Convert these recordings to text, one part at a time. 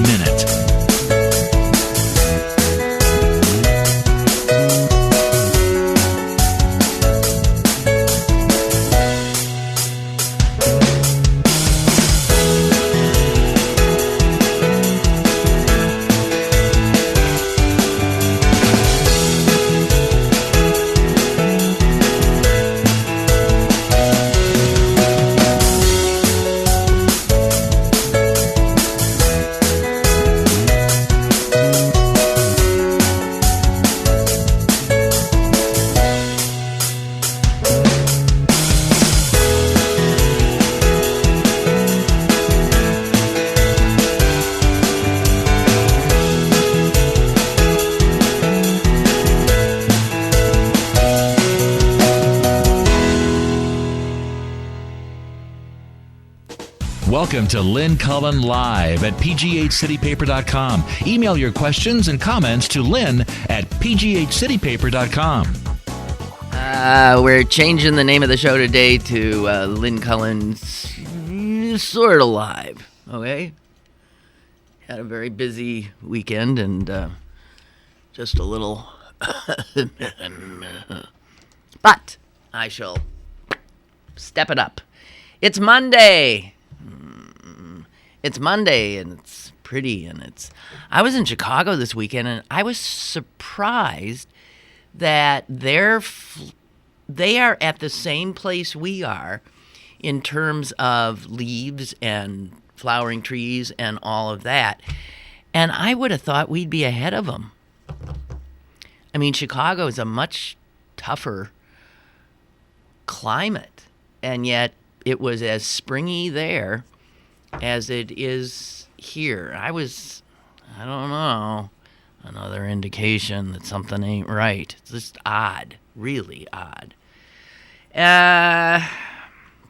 minute. Welcome to Lynn Cullen Live at pghcitypaper.com. Email your questions and comments to Lynn at pghcitypaper.com. We're changing the name of the show today to Lynn Cullen's Sort of Live, okay? Had a very busy weekend and just a little... But I shall step it up. It's Monday. It's Monday, and it's pretty, and I was in Chicago this weekend, and I was surprised that they are at the same place we are in terms of leaves and flowering trees and all of that. And I would have thought we'd be ahead of them. I mean, Chicago is a much tougher climate, and yet it was as springy there as it is here. I don't know, another indication that something ain't right. It's just odd, really odd.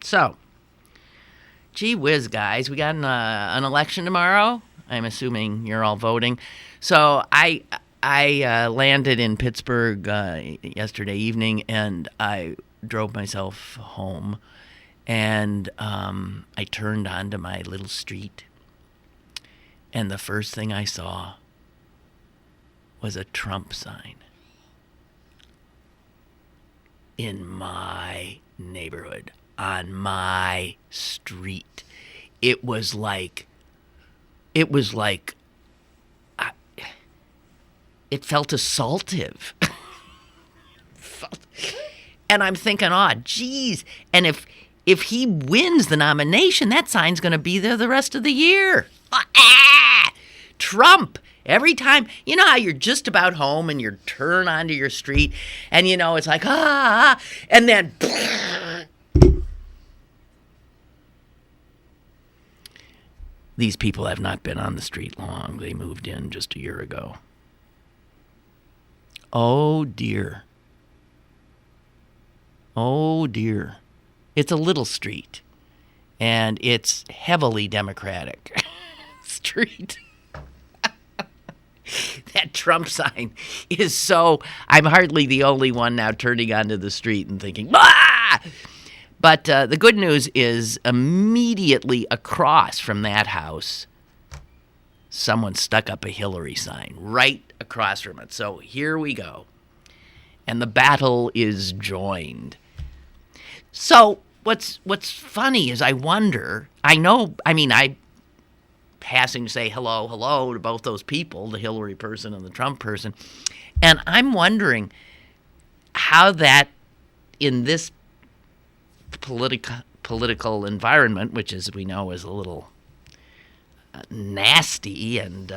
So, gee whiz, guys, we got an election tomorrow. I'm assuming you're all voting. So I landed in Pittsburgh yesterday evening, and I drove myself home. And I turned onto my little street, and the first thing I saw was a Trump sign in my neighborhood, on my street. It was like, it felt assaultive. And I'm thinking, geez, and if he wins the nomination, that sign's going to be there the rest of the year. Trump. Every time, you know how you're just about home and you turn onto your street and, you know, it's like, and then, these people have not been on the street long. They moved in just a year ago. Oh, dear. Oh, dear. It's a little street, and it's heavily Democratic street. That Trump sign is so... I'm hardly the only one now turning onto the street and thinking, ah! But the good news is immediately across from that house, someone stuck up a Hilary sign right across from it. So here we go. And the battle is joined. So what's funny is I passing to say hello to both those people, the Hillary person and the Trump person, and I'm wondering how that in this political environment, which as we know is a little nasty and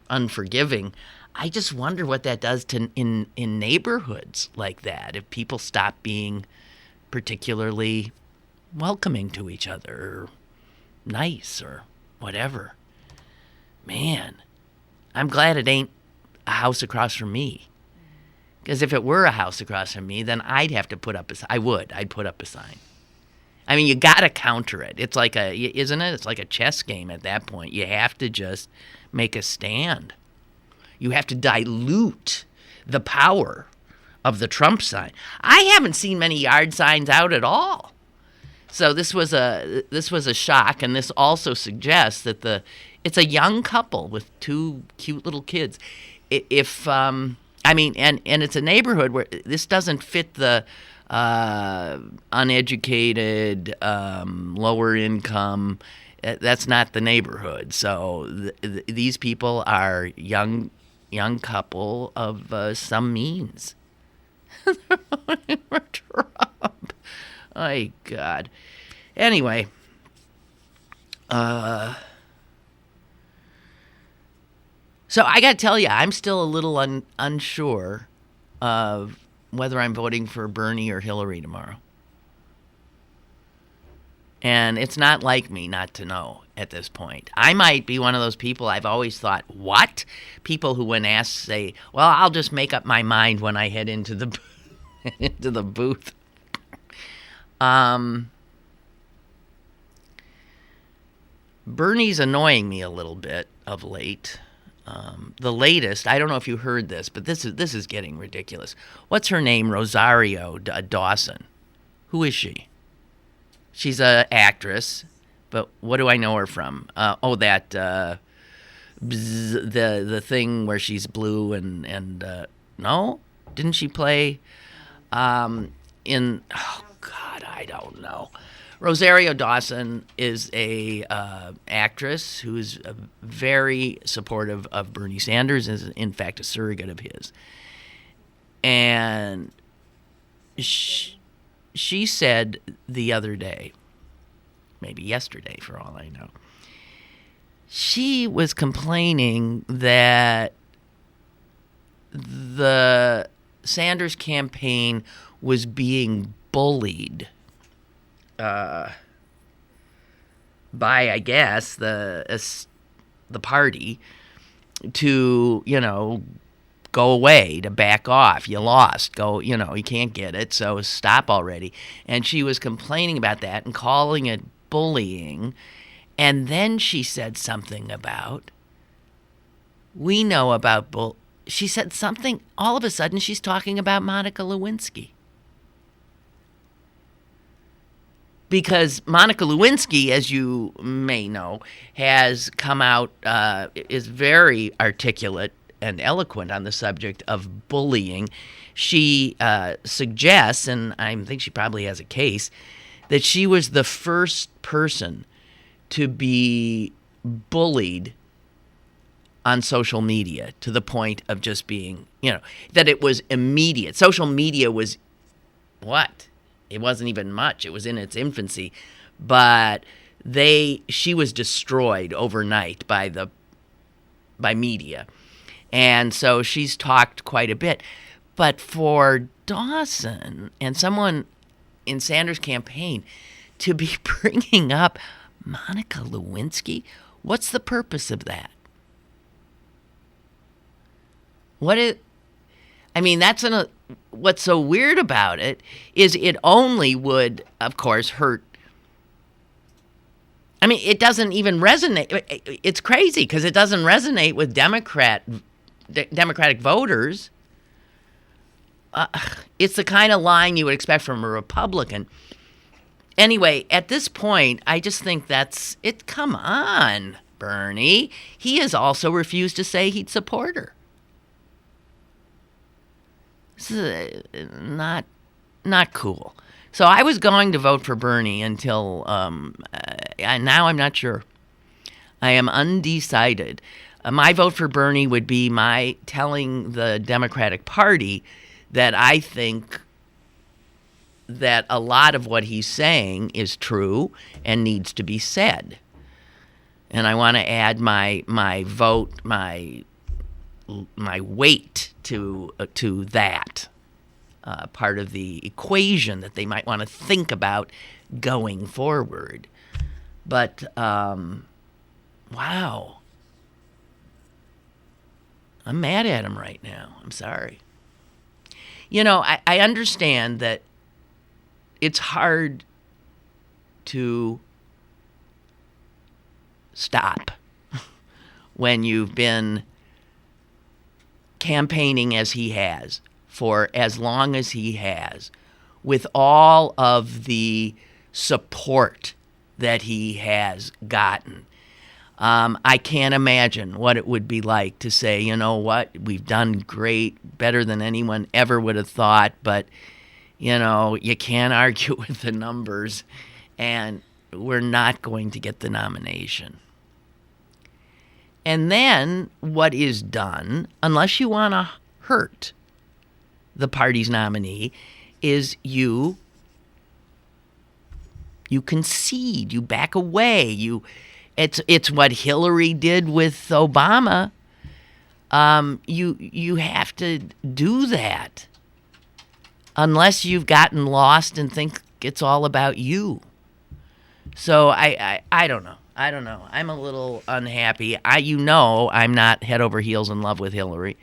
unforgiving, I just wonder what that does to in neighborhoods like that, if people stop being particularly welcoming to each other or nice or whatever. Man, I'm glad it ain't a house across from me. Because if it were a house across from me, then I'd have to put up I'd put up a sign. I mean, you got to counter it. It's like isn't it? It's like a chess game at that point. You have to just make a stand. You have to dilute the power of the Trump sign. I haven't seen many yard signs out at all. So this was a shock, and this also suggests that It's a young couple with two cute little kids. If I mean, and it's a neighborhood where this doesn't fit the uneducated, lower income. That's not the neighborhood. So these people are young couple of some means. Trump. My God. Anyway. So I got to tell you, I'm still a little unsure of whether I'm voting for Bernie or Hillary tomorrow. And it's not like me not to know at this point. I might be one of those people I've always thought, what? People who, when asked, say, well, I'll just make up my mind when I head into the into the booth. Bernie's annoying me a little bit of late. The latest, I don't know if you heard this, but this is getting ridiculous. What's her name? Rosario Dawson. Who is she? She's an actress, but what do I know her from? The thing where she's blue and no, didn't she play in? Oh God, I don't know. Rosario Dawson is a actress who's very supportive of Bernie Sanders, is in fact a surrogate of his. And she said the other day, maybe yesterday for all I know, she was complaining that the Sanders campaign was being bullied by, I guess, the party to, go away, to back off. You lost. Go, you can't get it, so stop already. And she was complaining about that and calling it bullying. And then she said something about, we know about she said something, all of a sudden she's talking about Monica Lewinsky. Because Monica Lewinsky, as you may know, has come out, is very articulate and eloquent on the subject of bullying. She suggests, and I think she probably has a case, that she was the first person to be bullied on social media to the point of just being, that it was immediate. Social media was what? It wasn't even much. It was in its infancy, but she was destroyed overnight by media. And so she's talked quite a bit. But for Dawson and someone in Sanders' campaign to be bringing up Monica Lewinsky, what's the purpose of that? What's so weird about it is it only would, of course, hurt. I mean, it doesn't even resonate. It's crazy because it doesn't resonate with Democratic voters. It's the kind of line you would expect from a Republican. Anyway, at this point, I just think that's it. Come on, Bernie. He has also refused to say he'd support her. This is not cool. So I was going to vote for Bernie until now I'm not sure. I am undecided. My vote for Bernie would be my telling the Democratic Party that I think that a lot of what he's saying is true and needs to be said. And I want to add my vote, my weight to that part of the equation that they might want to think about going forward. But wow, I'm mad at him right now. I'm sorry. I understand that it's hard to stop when you've been campaigning as he has for as long as he has, with all of the support that he has gotten. I can't imagine what it would be like to say, you know what, we've done great, better than anyone ever would have thought, but, you can't argue with the numbers, and we're not going to get the nomination. And then what is done, unless you want to hurt the party's nominee, is you concede, you back away, It's what Hilary did with Obama. You have to do that unless you've gotten lost and think it's all about you. So I don't know. I'm a little unhappy. I'm not head over heels in love with Hilary,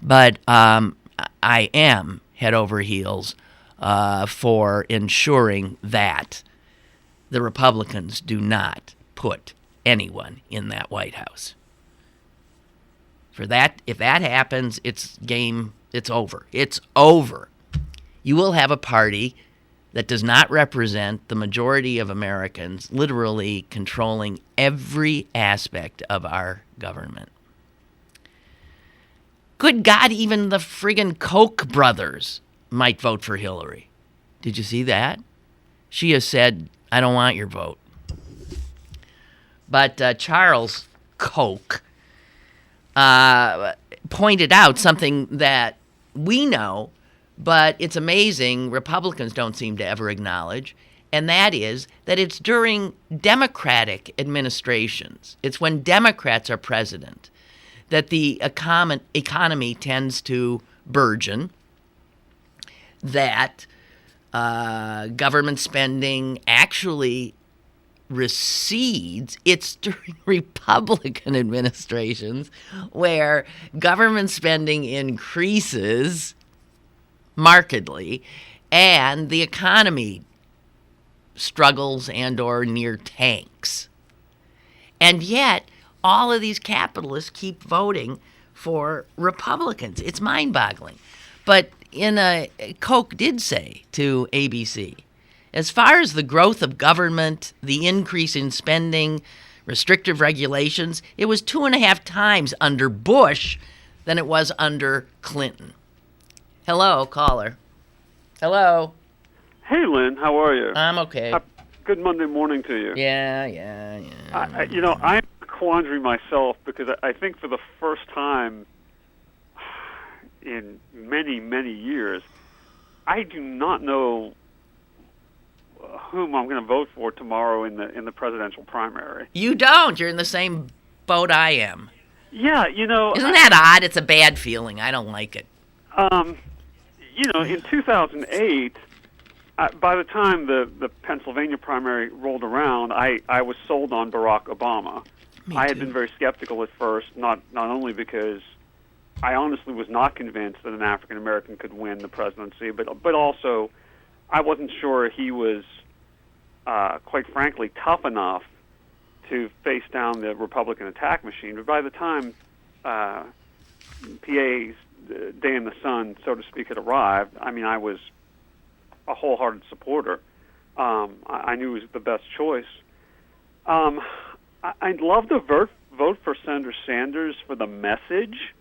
but I am head over heels for ensuring that the Republicans do not put anyone in that White House. If that happens, it's over. It's over. You will have a party that does not represent the majority of Americans, literally controlling every aspect of our government. Good God, even the friggin' Koch brothers might vote for Hillary. Did you see that? She has said, I don't want your vote. But Charles Koch pointed out something that we know, but it's amazing Republicans don't seem to ever acknowledge, and that is that it's during Democratic administrations, it's when Democrats are president, that the economy tends to burgeon, that government spending actually recedes. It's during Republican administrations where government spending increases markedly and the economy struggles and or near tanks. And yet all of these capitalists keep voting for Republicans. It's mind-boggling. But Koch did say to ABC, as far as the growth of government, the increase in spending, restrictive regulations, it was 2.5 times under Bush than it was under Clinton. Hello, caller. Hello. Hey, Lynn, how are you? I'm okay. Good Monday morning to you. Yeah. I'm in a quandary myself because I think for the first time in many, many years, I do not know whom I'm going to vote for tomorrow in the presidential primary. You don't. You're in the same boat I am. Yeah, Isn't that odd? It's a bad feeling. I don't like it. In 2008, by the time the Pennsylvania primary rolled around, I was sold on Barack Obama. I had been very skeptical at first, not only because I honestly was not convinced that an African American could win the presidency, but also I wasn't sure he was, quite frankly, tough enough to face down the Republican attack machine. But by the time PA's day in the sun, so to speak, had arrived, I was a wholehearted supporter. I knew he was the best choice. I'd love to vote for Senator Sanders for the message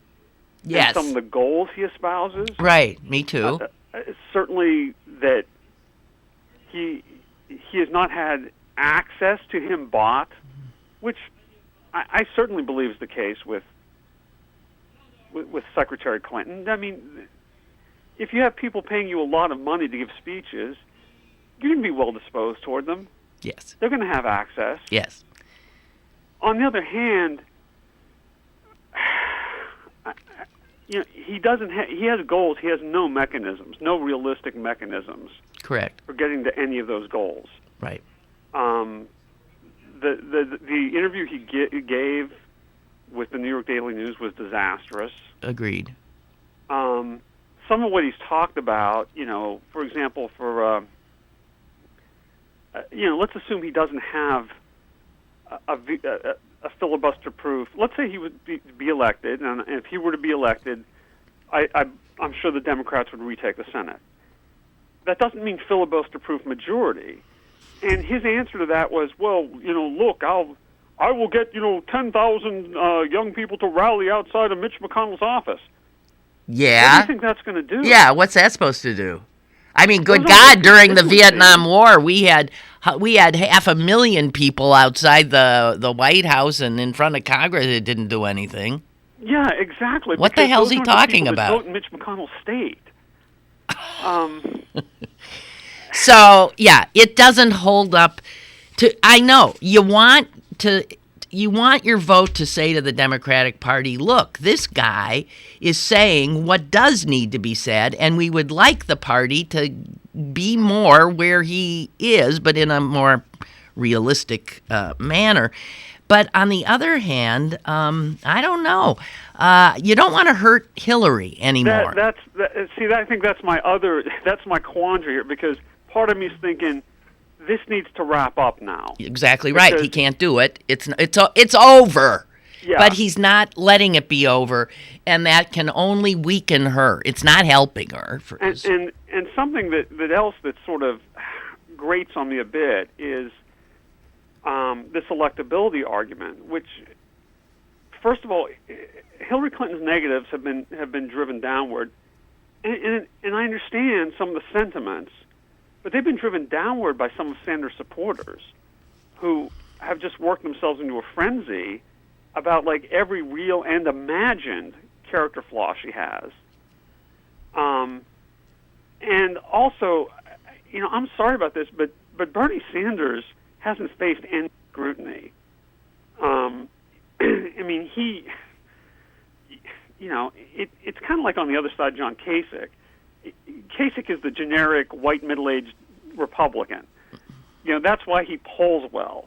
and some of the goals he espouses. Right, me too. Certainly that he has not had access to him bought, which I certainly believe is the case with Secretary Clinton. If you have people paying you a lot of money to give speeches, you're going to be well disposed toward them. Yes. They're going to have access. Yes. On the other hand, he doesn't. He has goals. He has no mechanisms, no realistic mechanisms. Correct. For getting to any of those goals. Right. The interview he gave with the New York Daily News was disastrous. Agreed. Some of what he's talked about, for example, let's assume he doesn't have a filibuster-proof. Let's say he would be elected, and if he were to be elected, I'm sure the Democrats would retake the Senate. That doesn't mean filibuster-proof majority. And his answer to that was, well, look, I'll I will get 10,000 young people to rally outside of Mitch McConnell's office. Yeah. What do you think that's going to do? Yeah, what's that supposed to do? I mean, good Those are God, the during the constituencies. Vietnam War, we had 500,000 people outside the White House and in front of Congress that didn't do anything. Yeah, exactly. What the because hell's those he aren't the talking people that about? vote in Mitch McConnell's state. So, yeah, it doesn't hold up to, I know, you want your vote to say to the Democratic Party, look, this guy is saying what does need to be said, and we would like the party to be more where he is, but in a more realistic manner. But on the other hand, I don't know. You don't want to hurt Hillary anymore. I think that's my quandary here, because part of me is thinking this needs to wrap up now. Exactly right. He can't do it. It's over. Yeah. But he's not letting it be over, and that can only weaken her. It's not helping her. And something that else that sort of grates on me a bit is this electability argument, which, first of all, Hillary Clinton's negatives have been driven downward, and I understand some of the sentiments, but they've been driven downward by some of Sanders' supporters, who have just worked themselves into a frenzy about like every real and imagined character flaw she has. And also, I'm sorry about this, but Bernie Sanders hasn't faced any scrutiny. I mean, it's kind of like on the other side, John Kasich. Kasich is the generic white middle-aged Republican. That's why he polls well.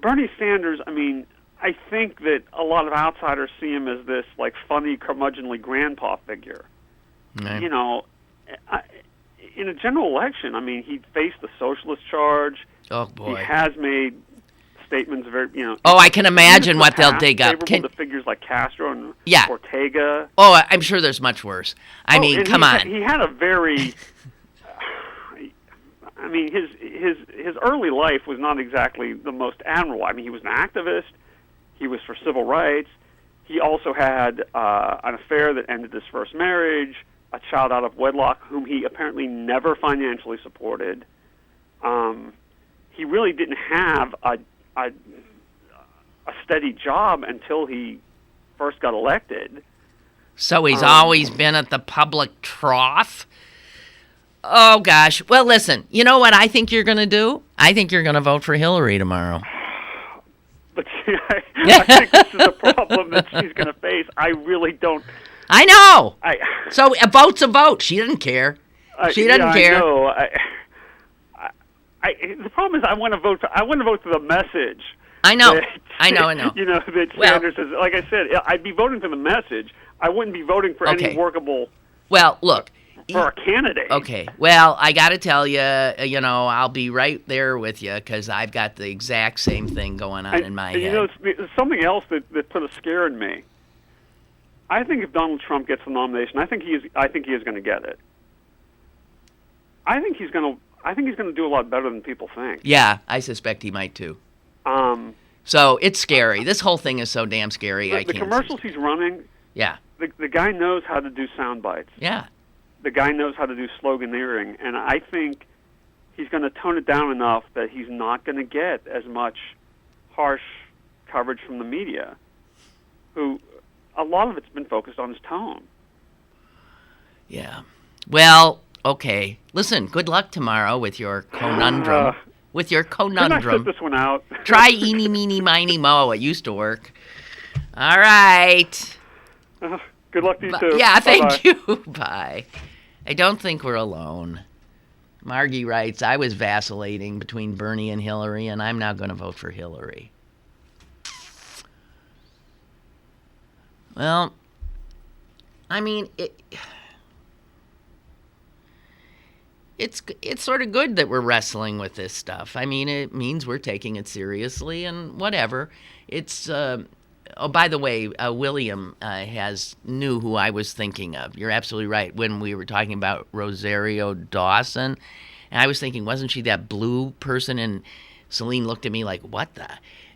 Bernie Sanders, I mean, I think that a lot of outsiders see him as this like funny, curmudgeonly grandpa figure. Right. In a general election, I mean, he faced the socialist charge. Oh boy. He has made statements very, Oh, I can imagine what they'll dig up. Favorable to figures like Castro and Yeah. Ortega. Oh, I'm sure there's much worse. I mean, and come on. He had a very. I mean, his early life was not exactly the most admirable. I mean, he was an activist. He was for civil rights. He also had an affair that ended his first marriage, a child out of wedlock whom he apparently never financially supported. He really didn't have a steady job until he first got elected. So he's always been at the public trough? Oh, gosh. Well, listen, you know what I think you're going to do? I think you're going to vote for Hillary tomorrow. But see, I think this is a problem that she's going to face. I really don't. I know. So a vote's a vote. She doesn't care. She doesn't care. I know. The problem is I want to vote for the message. I know. That, I know. That Sanders says. Like I said, I'd be voting for the message. I wouldn't be voting for any workable. Well, look. For a candidate. Okay. Well, I got to tell you, I'll be right there with you because I've got the exact same thing going on in my head. It's something else that put a scare in me. I think if Donald Trump gets the nomination, I think he is going to get it. I think he's going to do a lot better than people think. Yeah, I suspect he might too. So it's scary. This whole thing is so damn scary. The commercials he's running. Yeah. The guy knows how to do sound bites. Yeah. The guy knows how to do sloganeering, and I think he's going to tone it down enough that he's not going to get as much harsh coverage from the media, who a lot of it's been focused on his tone. Yeah. Well, okay. Listen, good luck tomorrow with your conundrum. Can I sit this one out? Try eeny, meeny, miny, mo. It used to work. All right. Good luck to you, too. Yeah, Bye-bye. thank you. Bye. I don't think we're alone. Margie writes, I was vacillating between Bernie and Hillary, and I'm now going to vote for Hillary. Well, I mean, it's sort of good that we're wrestling with this stuff. I mean, it means we're taking it seriously and whatever. It's... Oh, by the way, William knew who I was thinking of. You're absolutely right. When we were talking about Rosario Dawson, and I was thinking, wasn't she that blue person? And Celine looked at me like, what the?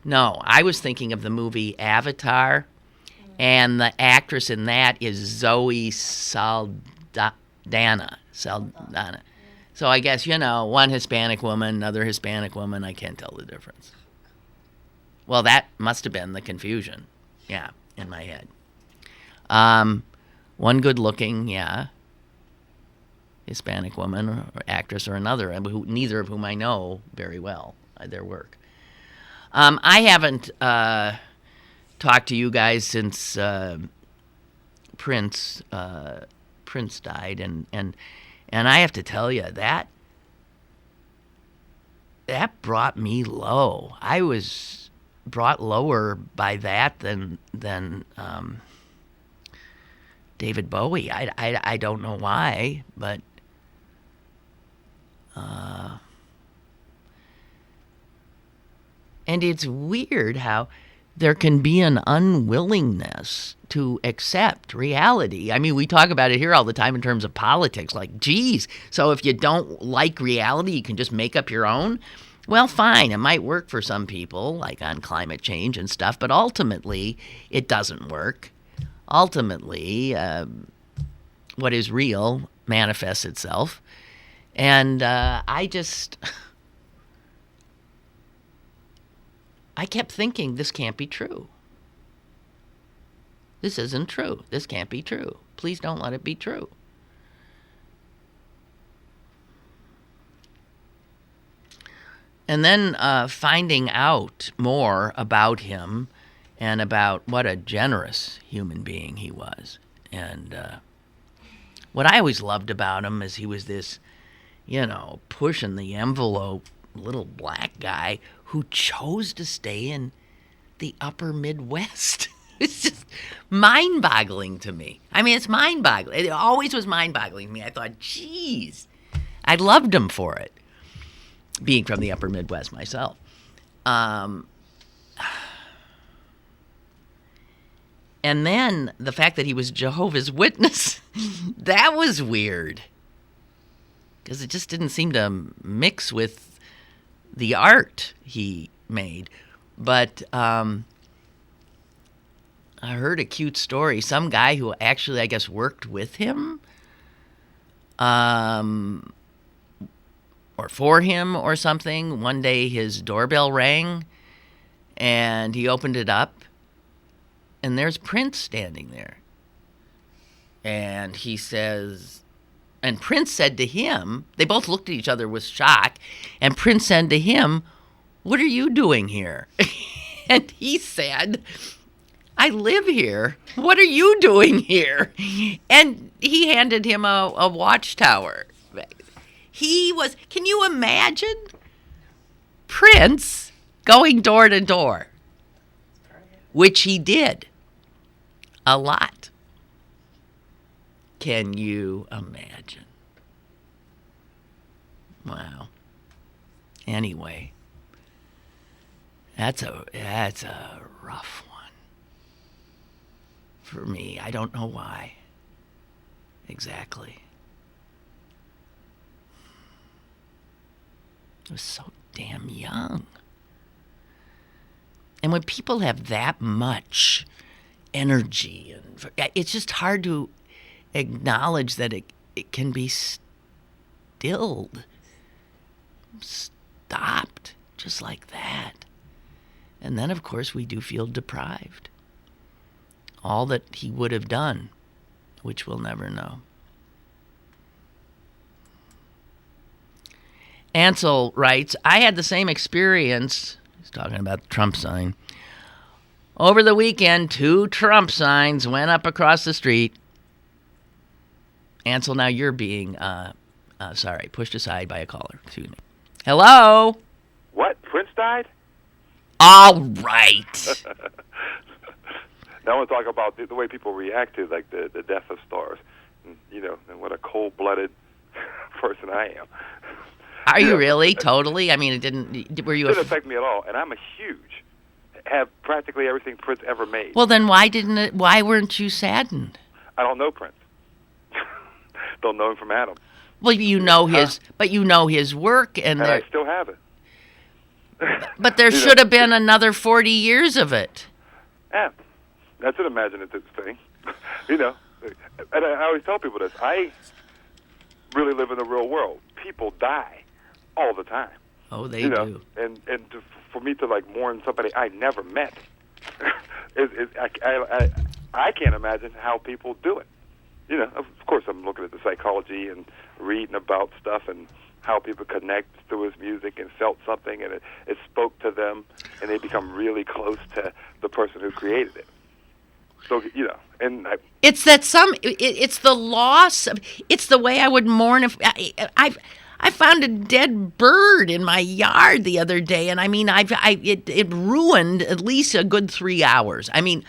No, I was thinking of the movie Avatar, and the actress in that is Zoe Saldana. Saldana. So I guess, one Hispanic woman, another Hispanic woman. I can't tell the difference. Well, that must have been the confusion. Yeah, in my head. One good-looking, Hispanic woman or actress, or another, neither of whom I know very well, their work. I haven't talked to you guys since Prince died, and I have to tell you that brought me low. I was brought lower by that than David Bowie. I don't know why, but and it's weird how there can be an unwillingness to accept reality. I mean, we talk about it here all the time in terms of politics. Like, geez, so if you don't like reality, you can just make up your own? Well, fine, it might work for some people, like on climate change and stuff, but ultimately, it doesn't work. Ultimately, what is real manifests itself. And I kept thinking, this can't be true. This isn't true. This can't be true. Please don't let it be true. And then finding out more about him and about what a generous human being he was. And what I always loved about him is he was this, pushing the envelope little black guy who chose to stay in the upper Midwest. It's just mind-boggling to me. I mean, it's mind-boggling. It always was mind-boggling to me. I thought, geez, I loved him for it, being from the upper Midwest myself. And then the fact that he was Jehovah's Witness, that was weird. Because it just didn't seem to mix with the art he made. But I heard a cute story. Some guy who actually, I guess, worked with him or for him or something. One day his doorbell rang and he opened it up and there's Prince standing there. And he says... And Prince said to him, they both looked at each other with shock, and Prince said to him, "What are you doing here?" And he said, "I live here. What are you doing here?" And he handed him a watchtower. Can you imagine Prince going door to door? Which he did a lot. Can you imagine? Wow. Anyway, that's a rough one for me. I don't know why exactly. I was so damn young. And when people have that much energy, and it's just hard to acknowledge that it can be stilled, stopped, just like that. And then, of course, we do feel deprived. All that he would have done, which we'll never know. Ansel writes, I had the same experience. He's talking about the Trump sign. Over the weekend, 2 Trump signs went up across the street. Ansel, now you're being, pushed aside by a caller. Excuse me. Hello? What? Prince died? All right. Now I want to talk about the way people react to, like, the death of stars. And, and what a cold-blooded person I am. Are you really? Totally? I mean, it didn't affect me at all, and I'm a huge, have practically everything Prince ever made. Well, then why weren't you saddened? I don't know Prince. Don't know him from Adam. Well, you know his work, and I still have it. But there should have been another 40 years of it. Yeah, that's an imaginative thing. You know, and I always tell people this. I really live in the real world. People die all the time. Oh, they you know? do. And for me to like mourn somebody I never met, I can't imagine how people do it. You know, of course, I'm looking at the psychology and reading about stuff and how people connect through his music and felt something, and it spoke to them, and they become really close to the person who created it. So, you know, and it's the loss of, it's the way I would mourn if I found a dead bird in my yard the other day, and I mean, it ruined at least a good 3 hours. I mean,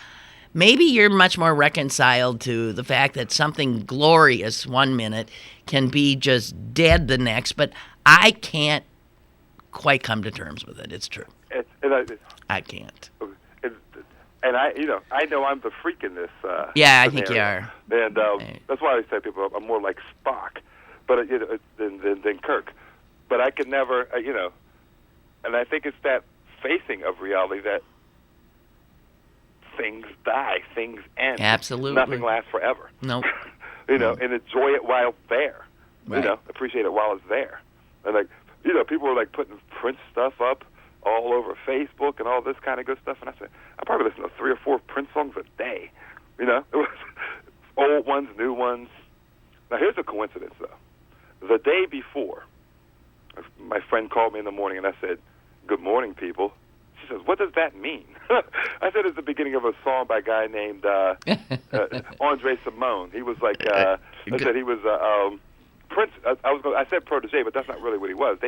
maybe you're much more reconciled to the fact that something glorious one minute can be just dead the next, but I can't quite come to terms with it. It's true. I can't. And I know I'm the freak in this. Yeah, I think you are. And that's why I say people I'm more like Spock, but than Kirk. But I could never, and I think it's that facing of reality that things die, things end. Absolutely. Nothing lasts forever. Nope. And enjoy it while it's there. Right. Appreciate it while it's there. And people were like putting Prince stuff up all over Facebook and all this kind of good stuff. And I said, I probably listen to 3 or 4 Prince songs a day. It was old ones, new ones. Now here's a coincidence though. The day before, my friend called me in the morning and I said, "Good morning, people." She says, "What does that mean?" I said, "It's the beginning of a song by a guy named Andre Simone." He was like, I said he was Prince. I said protege, but that's not really what he was.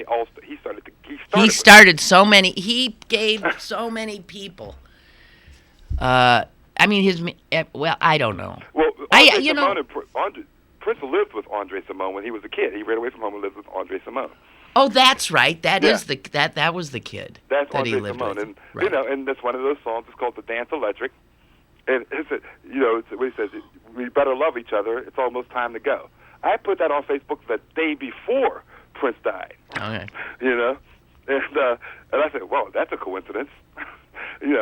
He started so many. He gave so many people. I mean, I don't know. Well, Prince lived with Andre Simone when he was a kid. He ran away from home and lived with Andre Simone. Oh, that's right. That was the kid. That's that Andre he lived Simone, with. and right. And that's one of those songs. It's called "The Dance Electric," and it's what he says. We better love each other. It's almost time to go. I put that on Facebook the day before Prince died. Okay. And I said, "Well, that's a coincidence," and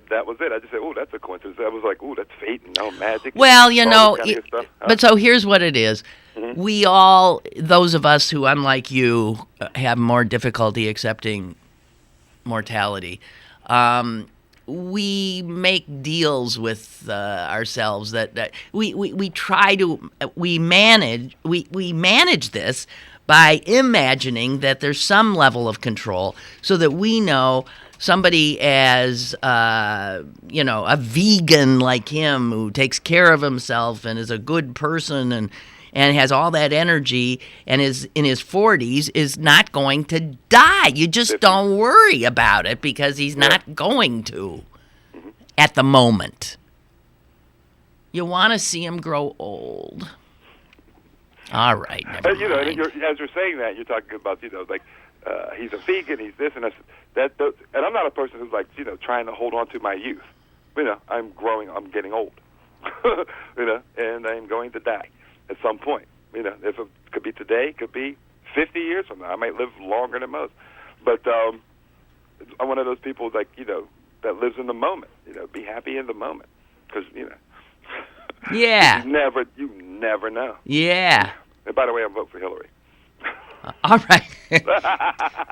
that was it. I just said, "Oh, that's a coincidence." I was like, "Oh, that's fate and magic." Well, But so here's what it is. Mm-hmm. We all, those of us who, unlike you, have more difficulty accepting mortality, we make deals with ourselves that we try to we manage this by imagining that there's some level of control so that we know somebody as a vegan like him who takes care of himself and is a good person and has all that energy and is in his 40s is not going to die. You just don't worry about it because he's not going to at the moment. You want to see him grow old. All right. Never mind. As you're saying that, you're talking about, he's a vegan, he's this and that. And I'm not a person who's trying to hold on to my youth. I'm getting old. And I'm going to die at some point. If it could be today, it could be 50 years from now. I might live longer than most. But I'm one of those people that lives in the moment. Be happy in the moment, because Yeah. you never know. Yeah. And by the way, I vote for Hilary. All right.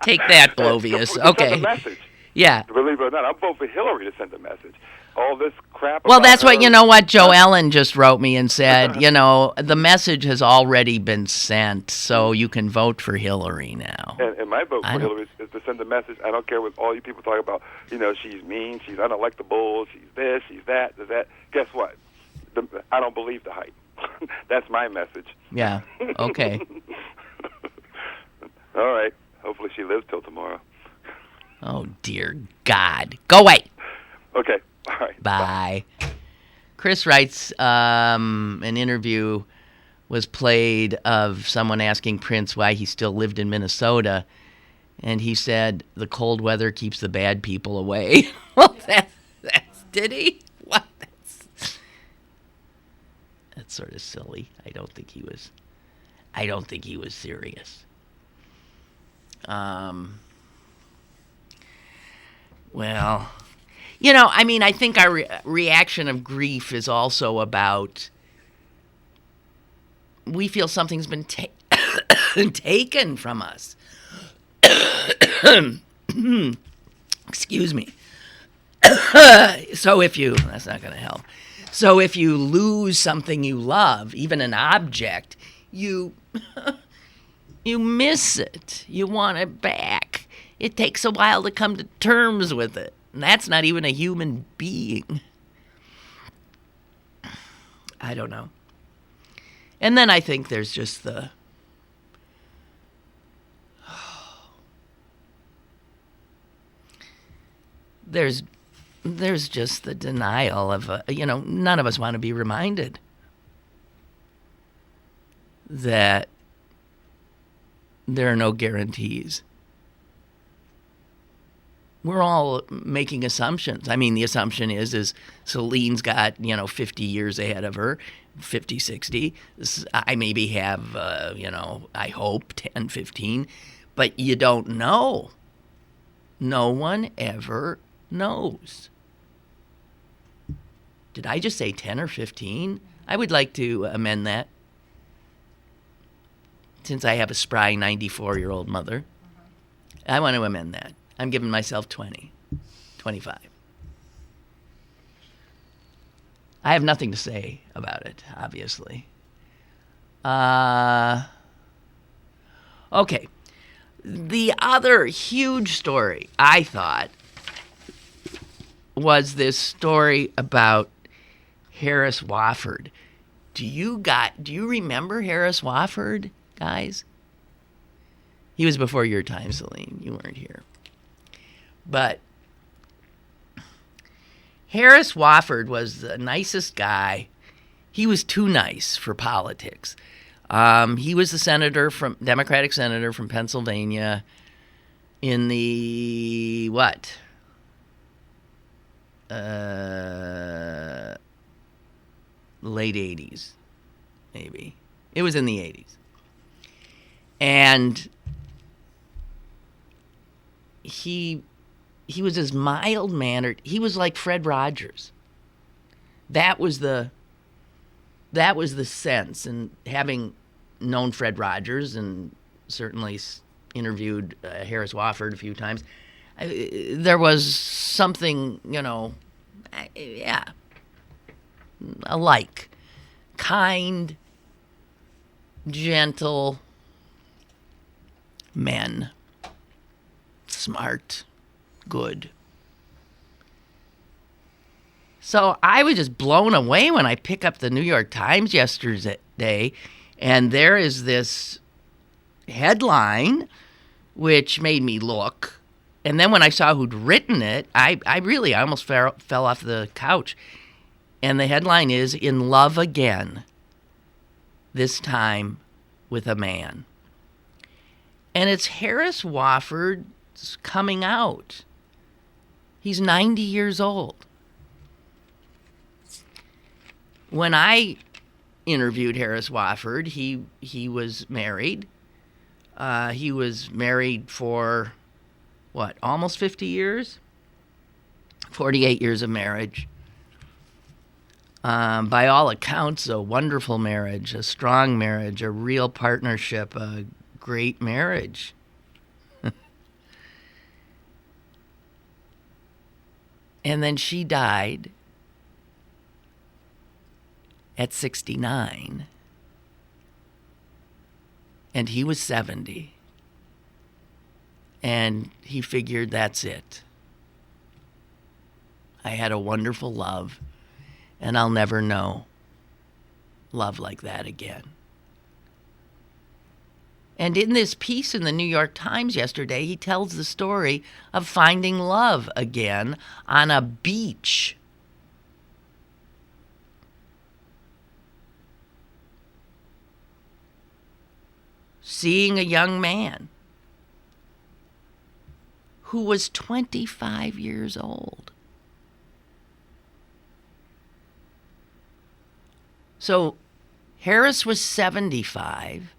Take that, Blovius. Okay. Send a message. Yeah. Believe it or not, I'm voting for Hilary to send a message. All this crap. Well, about that's what, her. Joe Ellen just wrote me and said, the message has already been sent, so you can vote for Hillary now. And my vote for Hillary is to send a message. I don't care what all you people talk about, she's mean, she's unelectable, she's this, she's that, that. Guess what? I don't believe the hype. That's my message. Yeah. Okay. All right. Hopefully she lives till tomorrow. Oh, dear God. Go away. Okay. All right. Bye. Chris writes an interview was played of someone asking Prince why he still lived in Minnesota, and he said the cold weather keeps the bad people away. Well, that's did he? What? That's sort of silly. I don't think he was serious. Well, you know, I mean, I think our reaction of grief is also about we feel something's been taken from us. Excuse me. So that's not going to help. So if you lose something you love, even an object, you miss it. You want it back. It takes a while to come to terms with it. And that's not even a human being. I don't know. And then I think there's just there's just the denial of, none of us want to be reminded that there are no guarantees. We're all making assumptions. I mean, the assumption is Celine's got, 50 years ahead of her, 50, 60. I maybe have, I hope 10, 15, but you don't know. No one ever knows. Did I just say 10 or 15? I would like to amend that. Since I have a spry 94-year-old mother, I want to amend that. I'm giving myself 20, 25. I have nothing to say about it, obviously. Okay. The other huge story, I thought, was this story about Harris Wofford. Do you remember Harris Wofford, guys? He was before your time, Celine. You weren't here. But Harris Wofford was the nicest guy. He was too nice for politics. He was the Democratic senator from Pennsylvania in the late 80s, maybe. It was in the 80s. And he was as mild-mannered. He was like Fred Rogers. That was the sense. And having known Fred Rogers and certainly interviewed Harris Wofford a few times, there was something, alike. Kind, gentle men. Smart. Good. So I was just blown away when I pick up the New York Times yesterday, and there is this headline which made me look. And then when I saw who'd written it, I almost fell off the couch. And the headline is, "In Love Again, this time with a man." And it's Harris Wofford's coming out. He's 90 years old. When I interviewed Harris Wofford, he was married. He was married for, almost 50 years? 48 years of marriage. By all accounts, a wonderful marriage, a strong marriage, a real partnership, a great marriage. And then she died at 69. And he was 70. And he figured, that's it. I had a wonderful love, and I'll never know love like that again. And in this piece in the New York Times yesterday, he tells the story of finding love again on a beach. Seeing a young man who was 25 years old. So Harris was 75.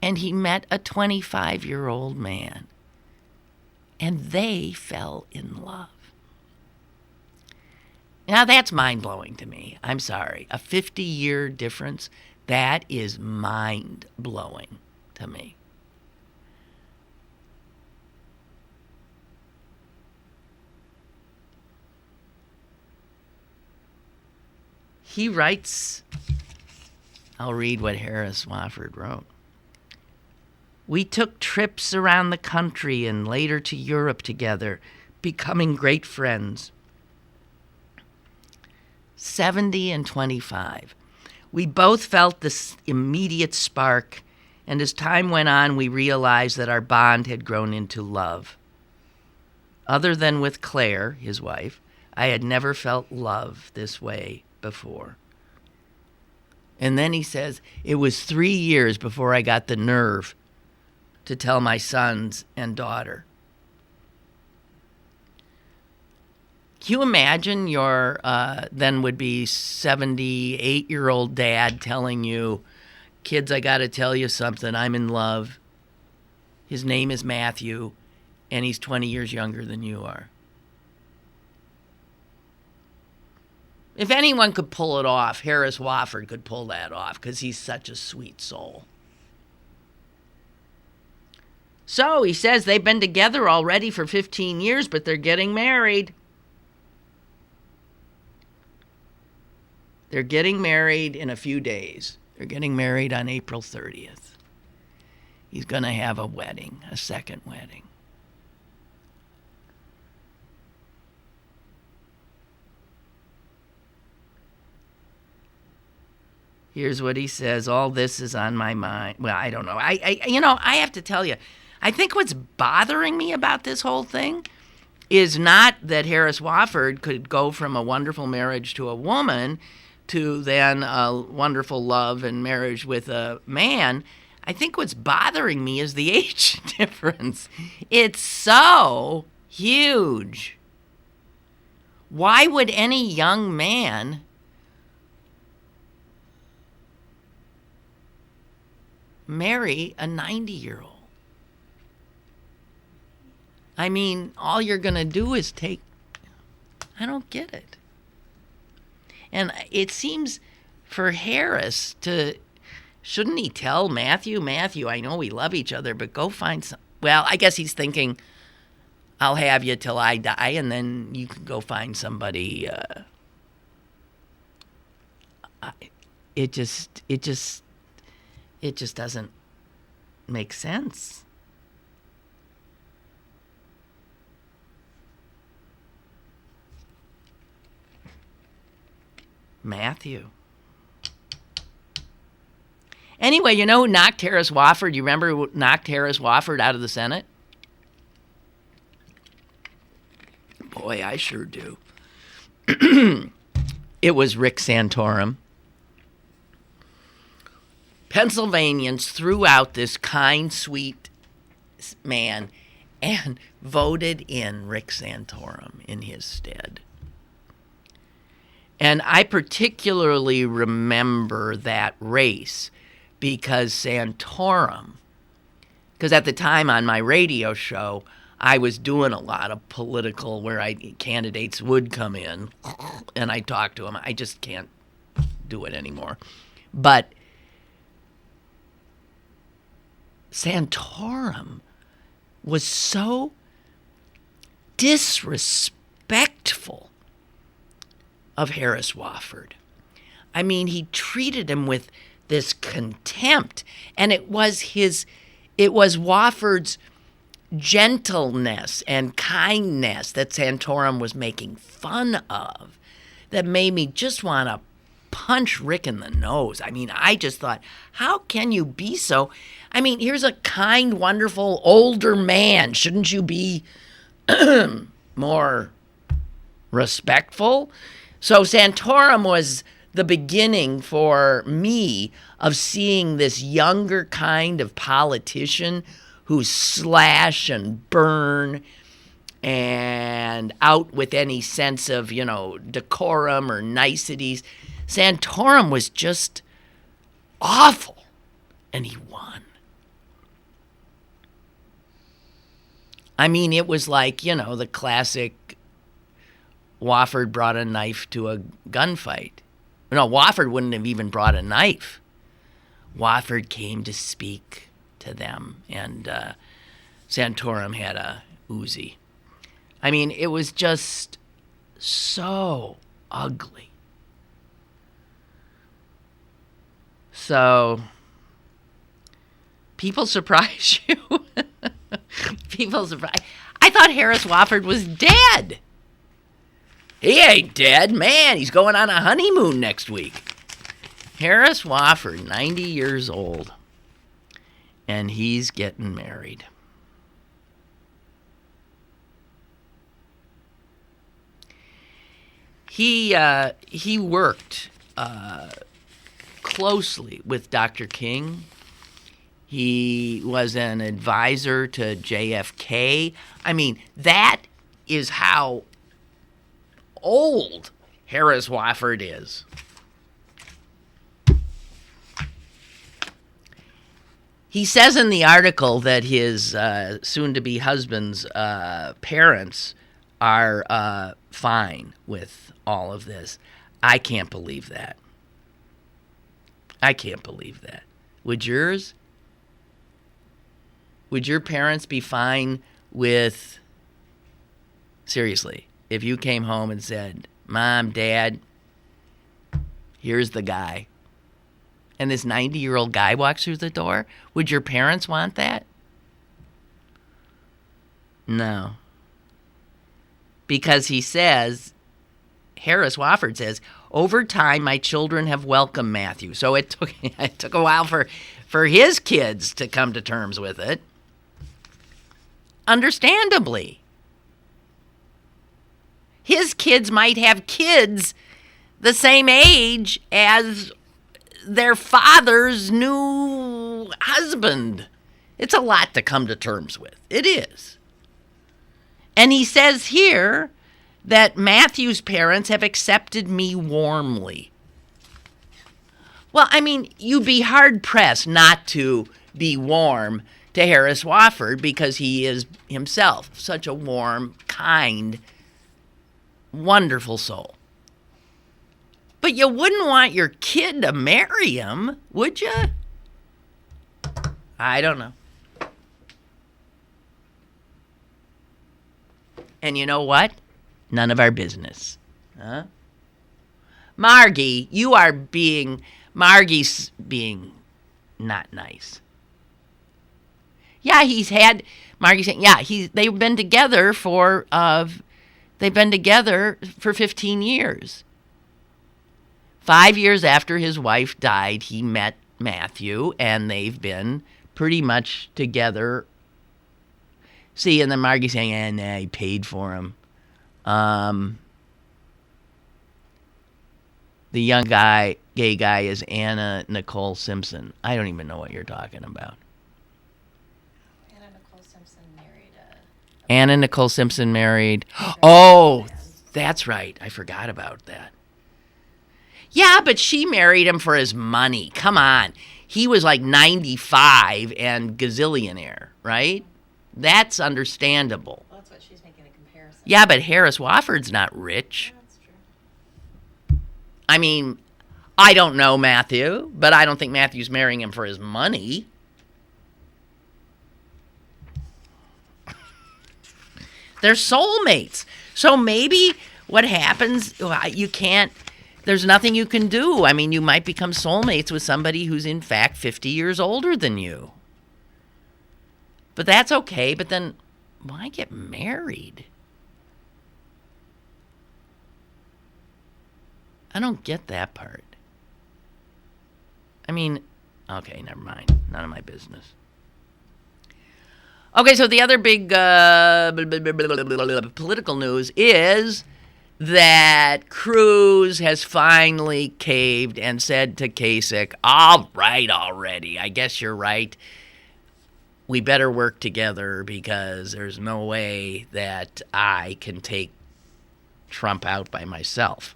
and he met a 25-year-old man, and they fell in love. Now, that's mind-blowing to me. I'm sorry. A 50-year difference, that is mind-blowing to me. He writes, I'll read what Harris Wofford wrote. We took trips around the country and later to Europe together, becoming great friends. 70 and 25. We both felt this immediate spark, and as time went on, we realized that our bond had grown into love. Other than with Claire, his wife, I had never felt love this way before. And then he says, it was 3 years before I got the nerve to tell my sons and daughter. Can you imagine your then would be 78-year-old dad telling you, kids, I got to tell you something. I'm in love. His name is Matthew, and he's 20 years younger than you are. If anyone could pull it off, Harris Wofford could pull that off because he's such a sweet soul. So he says they've been together already for 15 years, but they're getting married. They're getting married in a few days. They're getting married on April 30th. He's going to have a wedding, a second wedding. Here's what he says. All this is on my mind. Well, I don't know. I have to tell you, I think what's bothering me about this whole thing is not that Harris Wofford could go from a wonderful marriage to a woman to then a wonderful love and marriage with a man. I think what's bothering me is the age difference. It's so huge. Why would any young man marry a 90-year-old? I mean, all you're going to do is take... I don't get it. And it seems for Harris to... Shouldn't he tell Matthew, I know we love each other, but go find some... Well, I guess he's thinking, I'll have you till I die, and then you can go find somebody... It just doesn't make sense. Matthew. Anyway, you know who knocked Harris Wofford? You remember who knocked Harris Wofford out of the Senate? Boy, I sure do. It was Rick Santorum. Pennsylvanians threw out this kind, sweet man and voted in Rick Santorum in his stead. And I particularly remember that race because Santorum, because at the time on my radio show, I was doing a lot of political where candidates would come in and I talked to them. I just can't do it anymore. But Santorum was so disrespectful of Harris Wofford. I mean, he treated him with this contempt, and it was Wofford's gentleness and kindness that Santorum was making fun of that made me just want to punch Rick in the nose. I mean, I just thought, how can you be so... I mean, here's a kind, wonderful, older man. Shouldn't you be more respectful? So Santorum was the beginning for me of seeing this younger kind of politician who slash and burn and out with any sense of, decorum or niceties. Santorum was just awful, and he won. I mean, it was like, the classic Wofford brought a knife to a gunfight. No, Wofford wouldn't have even brought a knife. Wofford came to speak to them, and Santorum had a Uzi. I mean, it was just so ugly. So, people surprise you. People surprise. I thought Harris Wofford was dead. He ain't dead, man. He's going on a honeymoon next week. Harris Wofford, 90 years old, and he's getting married. He worked closely with Dr. King. He was an advisor to JFK. I mean, that is how old Harris Wofford is. He says in the article that his soon-to-be husband's parents are fine with all of this. I can't believe that. I can't believe that. Would yours? Would your parents be fine with, seriously, if you came home and said, Mom, Dad, here's the guy, and this 90-year-old guy walks through the door, would your parents want that? No. Because he says, Harris Wofford says, over time, my children have welcomed Matthew. So it took a while for his kids to come to terms with it. Understandably. His kids might have kids the same age as their father's new husband. It's a lot to come to terms with. It is. And he says here that Matthew's parents have accepted me warmly. Well, I mean, you'd be hard-pressed not to be warm to Harris Wofford because he is himself such a warm, kind, wonderful soul. But you wouldn't want your kid to marry him, would you? I don't know. And you know what? None of our business. Huh? Margie's being not nice. Yeah, Margie's saying, yeah, they've been together for 15 years. 5 years after his wife died, he met Matthew, and they've been pretty much together. See, and then Margie's saying, he paid for him. The young gay guy is Anna Nicole Simpson. I don't even know what you're talking about. Anna Nicole Simpson married. Oh, that's right. I forgot about that. Yeah, but she married him for his money. Come on. He was like 95 and gazillionaire, right? That's understandable. Well, that's what she's making a comparison. Yeah, but Harris Wofford's not rich. Yeah, that's true. I mean, I don't know Matthew, but I don't think Matthew's marrying him for his money. They're soulmates. So maybe what happens, there's nothing you can do. I mean, you might become soulmates with somebody who's in fact 50 years older than you. But that's okay. But then why get married? I don't get that part. I mean, okay, never mind. None of my business. Okay, so the other big political news is that Cruz has finally caved and said to Kasich, all right already, I guess you're right. We better work together because there's no way that I can take Trump out by myself.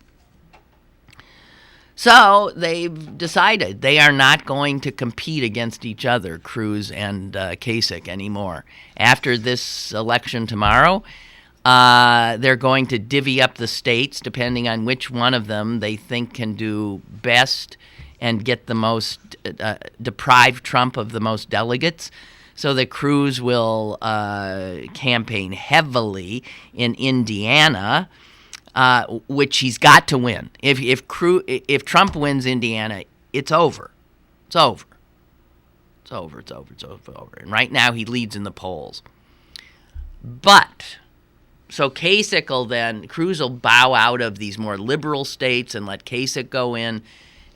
So they've decided they are not going to compete against each other, Cruz and Kasich, anymore. After this election tomorrow, they're going to divvy up the states depending on which one of them they think can do best and get the most, deprive Trump of the most delegates. So that Cruz will campaign heavily in Indiana, which he's got to win. If Trump wins Indiana, it's over. It's over. It's over. It's over. It's over. And right now he leads in the polls. But so Kasich will then, Cruz will bow out of these more liberal states and let Kasich go in,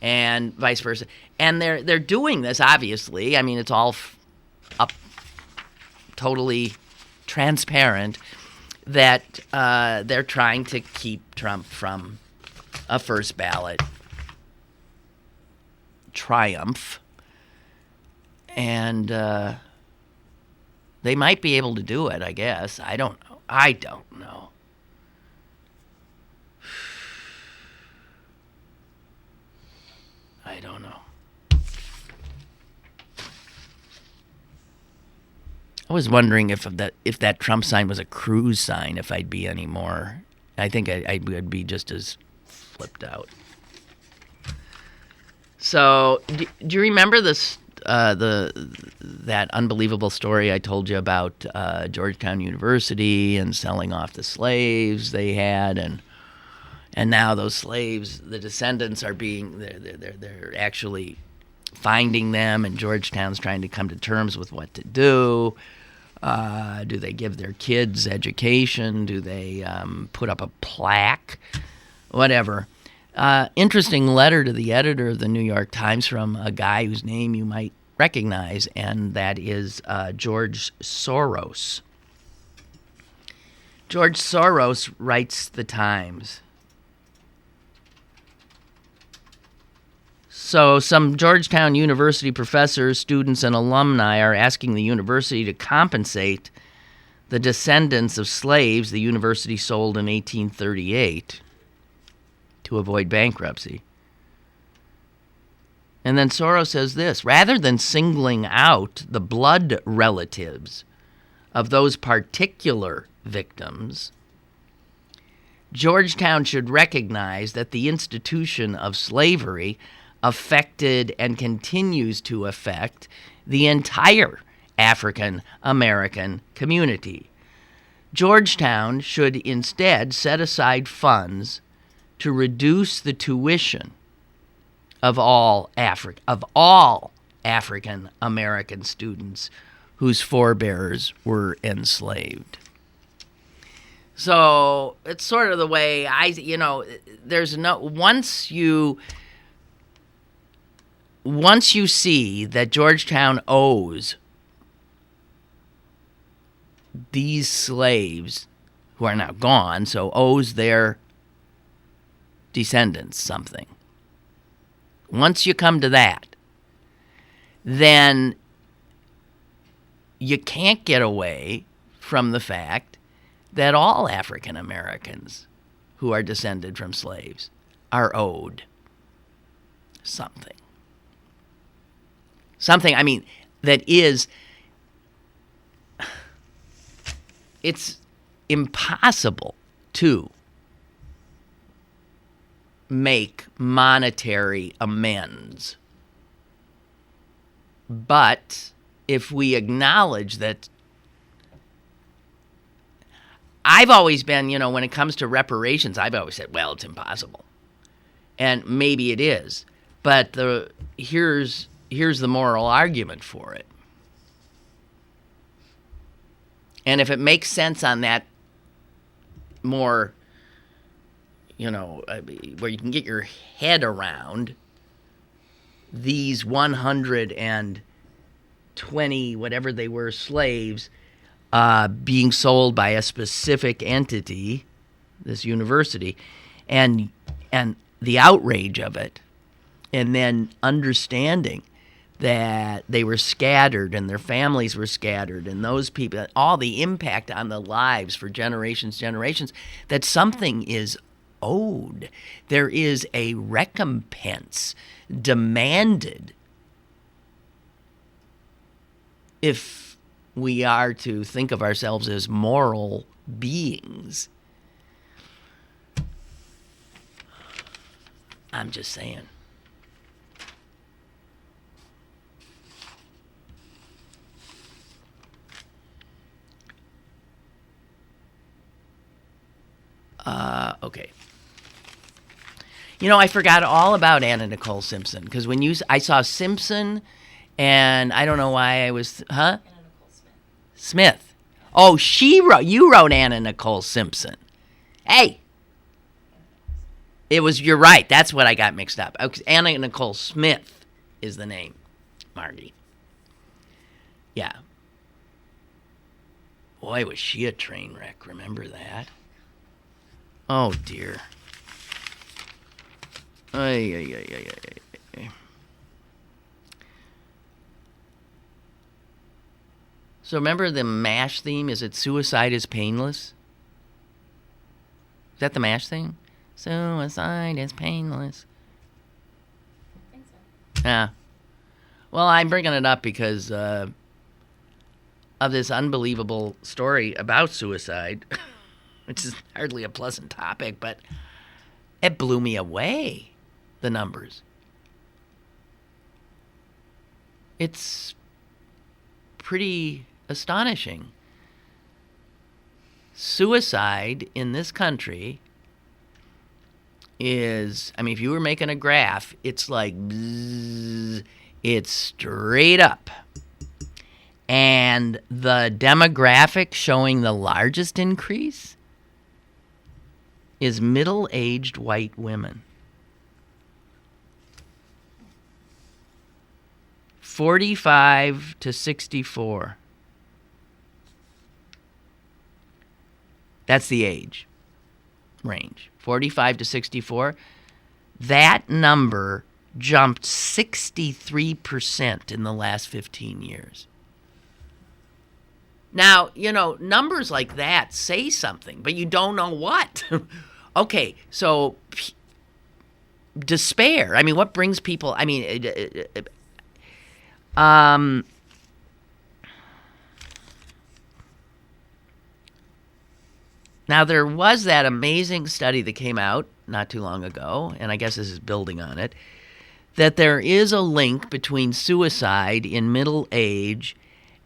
and vice versa. And they're doing this, obviously. I mean, it's all up totally transparent that they're trying to keep Trump from a first ballot triumph. And they might be able to do it, I guess. I don't know. I don't know. I was wondering if that Trump sign was a Cruz sign, if I'd be any more. I think I would be just as flipped out. So, do you remember this? That unbelievable story I told you about Georgetown University and selling off the slaves they had, and now those slaves, the descendants are they're actually finding them, and Georgetown's trying to come to terms with what to do. Do they give their kids education? Do they put up a plaque? Whatever. Interesting letter to the editor of the New York Times from a guy whose name you might recognize, and that is George Soros. George Soros writes the Times. So some Georgetown University professors, students, and alumni are asking the university to compensate the descendants of slaves the university sold in 1838 to avoid bankruptcy. And then Soros says this: rather than singling out the blood relatives of those particular victims, Georgetown should recognize that the institution of slavery affected and continues to affect the entire African American community. Georgetown should instead set aside funds to reduce the tuition of all African American students whose forebears were enslaved. So it's sort of the way there's no, once you see that Georgetown owes these slaves, who are now gone, so owes their descendants something. Once you come to that, then you can't get away from the fact that all African Americans who are descended from slaves are owed something. Something, I mean, that is, it's impossible to make monetary amends. But if we acknowledge that, I've always been, when it comes to reparations, I've always said, well, it's impossible. And maybe it is. But here's the moral argument for it. And if it makes sense on that more, where you can get your head around these 120, whatever they were, slaves being sold by a specific entity, this university, and the outrage of it, and then understanding that they were scattered and their families were scattered, and those people, all the impact on the lives for generations, that something is owed. There is a recompense demanded if we are to think of ourselves as moral beings. I'm just saying. Okay. I forgot all about Anna Nicole Simpson because I saw Simpson, and I don't know why I was, Anna Nicole Smith. Oh, you wrote Anna Nicole Simpson. Hey. You're right. That's what I got mixed up. Anna Nicole Smith is the name, Marty. Yeah. Boy, was she a train wreck. Remember that? Oh, dear. Ay. So remember the MASH theme? Is it Suicide is Painless? Is that the MASH thing? Suicide is painless. I think so. Yeah. Well, I'm bringing it up because of this unbelievable story about suicide, which is hardly a pleasant topic, but it blew me away, the numbers. It's pretty astonishing. Suicide in this country is, if you were making a graph, it's like, bzzz, it's straight up. And the demographic showing the largest increase is middle-aged white women. 45 to 64. That's the age range. 45 to 64. That number jumped 63% in the last 15 years. Now, numbers like that say something, but you don't know what. Okay, so despair. What brings people... Now, there was that amazing study that came out not too long ago, and I guess this is building on it, that there is a link between suicide in middle age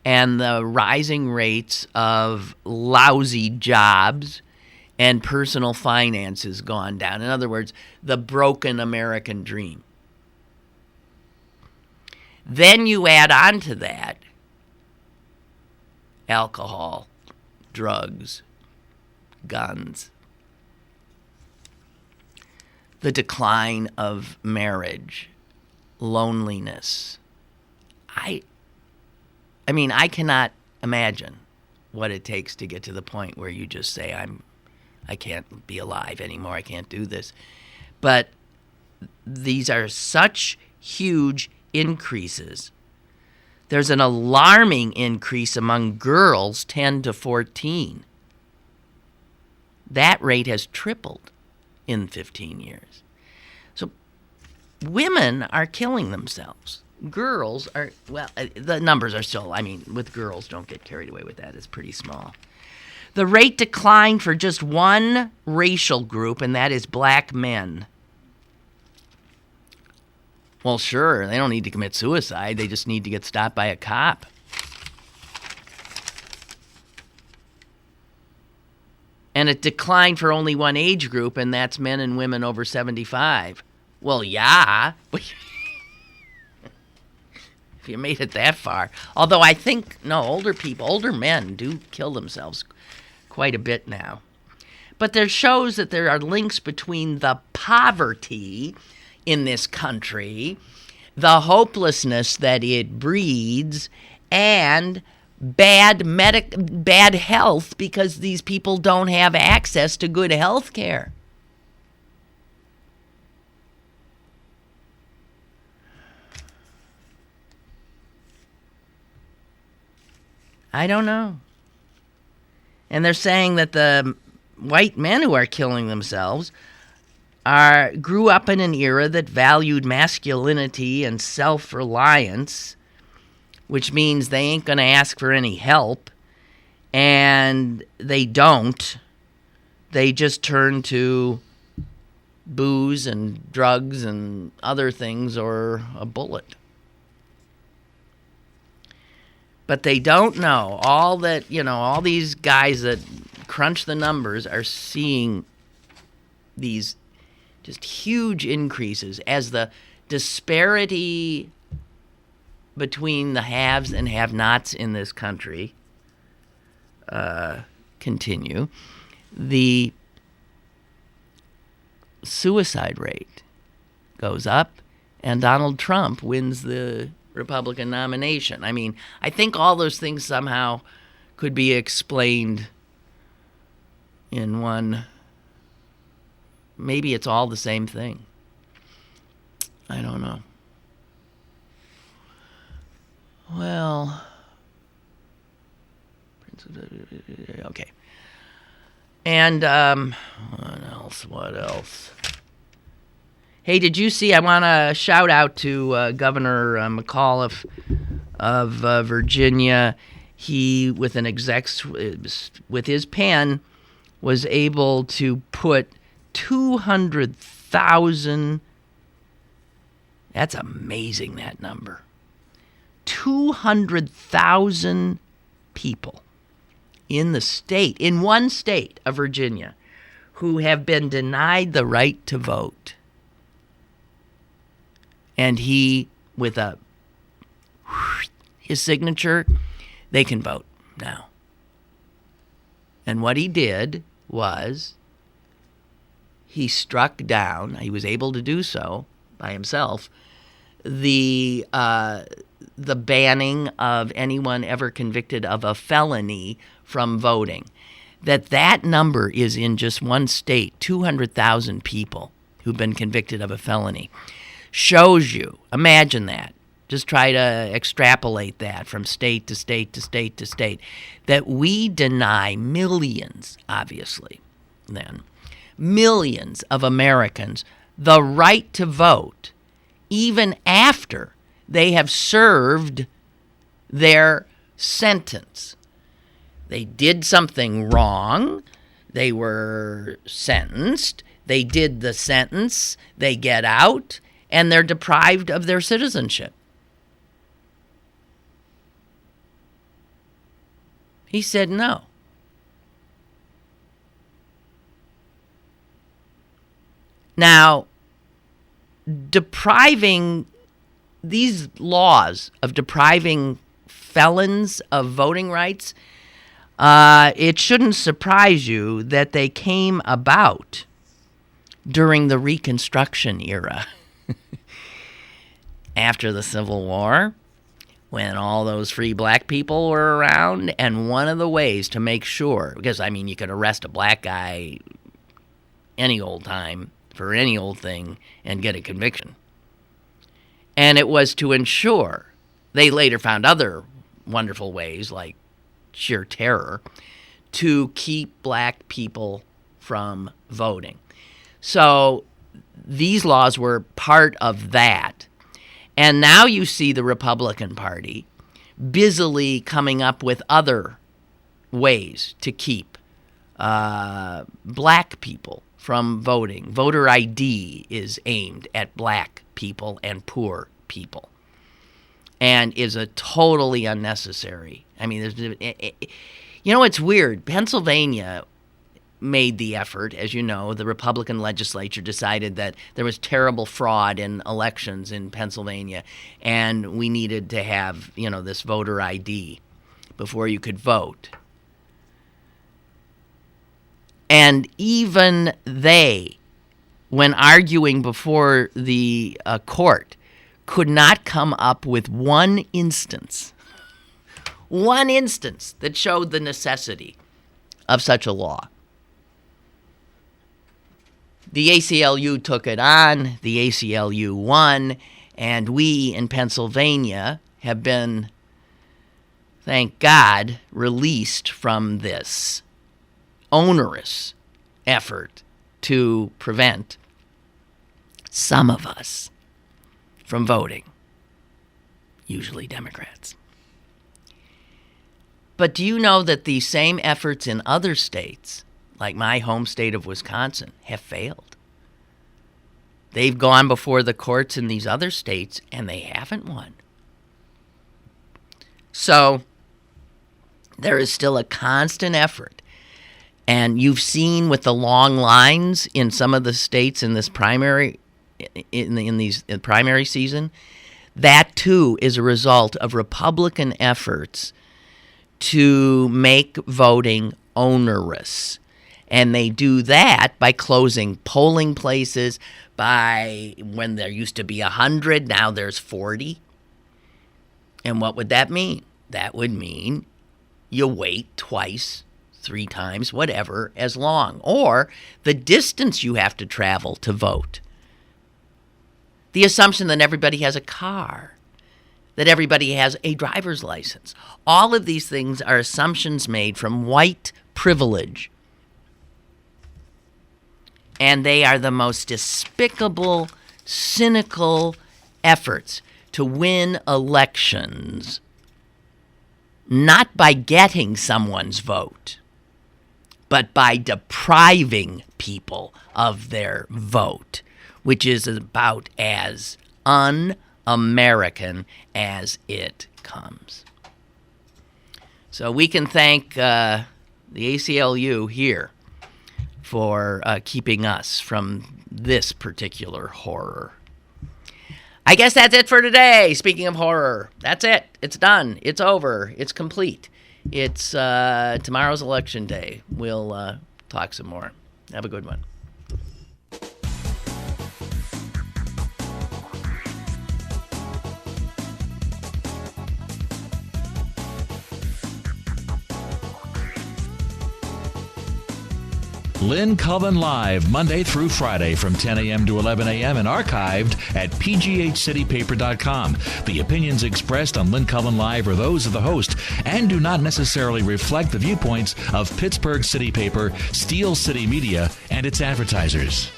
and the rising rates of lousy jobs and personal finances gone down. In other words, the broken American dream. Then you add on to that alcohol, drugs, guns, the decline of marriage, loneliness. I cannot imagine what it takes to get to the point where you just say, I can't be alive anymore, I can't do this. But these are such huge increases. There's an alarming increase among girls 10 to 14. That rate has tripled in 15 years. So women are killing themselves. Girls are, the numbers are still, with girls, don't get carried away with that. It's pretty small. The rate declined for just one racial group, and that is black men. Well, sure, they don't need to commit suicide. They just need to get stopped by a cop. And it declined for only one age group, and that's men and women over 75. Well, yeah, but if you made it that far. Although I think, older men do kill themselves quite a bit now. But there shows that there are links between the poverty in this country, the hopelessness that it breeds, and bad health because these people don't have access to good health care. I don't know. And they're saying that the white men who are killing themselves grew up in an era that valued masculinity and self-reliance, which means they ain't going to ask for any help, and they don't. They just turn to booze and drugs and other things or a bullet. But they don't know all that, all these guys that crunch the numbers are seeing these just huge increases as the disparity between the haves and have-nots in this country continue. The suicide rate goes up, and Donald Trump wins the Republican nomination. I mean, I think all those things somehow could be explained in one. Maybe it's all the same thing. I don't know. Well, okay. And what else? Hey, did you see? I want to shout out to Governor McAuliffe of Virginia. He, with his pen, was able to put 200,000. That's amazing, that number. 200,000 people in one state of Virginia, who have been denied the right to vote. And he, with his signature, they can vote now. And what he did was he struck down, he was able to do so by himself, the banning of anyone ever convicted of a felony from voting. That number is in just one state, 200,000 people who've been convicted of a felony. Shows you, imagine that. Just try to extrapolate that from state to state to state to state. That we deny millions, obviously, then, millions of Americans the right to vote, even after they have served their sentence. They did something wrong. They were sentenced. They did the sentence. They get out, and they're deprived of their citizenship. He said no. Now, these laws of depriving felons of voting rights, it shouldn't surprise you that they came about during the Reconstruction era. After the Civil War, when all those free black people were around, and one of the ways to make sure, because, you could arrest a black guy any old time for any old thing and get a conviction. And it was to ensure, they later found other wonderful ways, like sheer terror, to keep black people from voting. So these laws were part of that. And now you see the Republican Party busily coming up with other ways to keep black people from voting. Voter ID is aimed at black people and poor people, and is a totally unnecessary. It's weird. Pennsylvania made the effort, as you know. The Republican legislature decided that there was terrible fraud in elections in Pennsylvania, and we needed to have, this voter ID before you could vote. And even they, when arguing before the court, could not come up with one instance that showed the necessity of such a law. The ACLU took it on, the ACLU won, and we in Pennsylvania have been, thank God, released from this onerous effort to prevent some of us from voting, usually Democrats. But do you know that these same efforts in other states, like my home state of Wisconsin, have failed? They've gone before the courts in these other states, and they haven't won. So there is still a constant effort. And you've seen with the long lines in some of the states in this primary, in primary season, that too is a result of Republican efforts to make voting onerous. And they do that by closing polling places. By when there used to be 100, now there's 40. And what would that mean? That would mean you wait twice, 3 times, whatever, as long. Or the distance you have to travel to vote. The assumption that everybody has a car, that everybody has a driver's license. All of these things are assumptions made from white privilege. And they are the most despicable, cynical efforts to win elections, not by getting someone's vote, but by depriving people of their vote, which is about as un-American as it comes. So we can thank the ACLU here for keeping us from this particular horror. I guess that's it for today. Speaking of horror, that's it. It's done. It's over. It's complete. It's tomorrow's election day. We'll talk some more. Have a good one. Lynn Cullen Live, Monday through Friday from 10 a.m. to 11 a.m. and archived at pghcitypaper.com. The opinions expressed on Lynn Cullen Live are those of the host and do not necessarily reflect the viewpoints of Pittsburgh City Paper, Steel City Media, and its advertisers.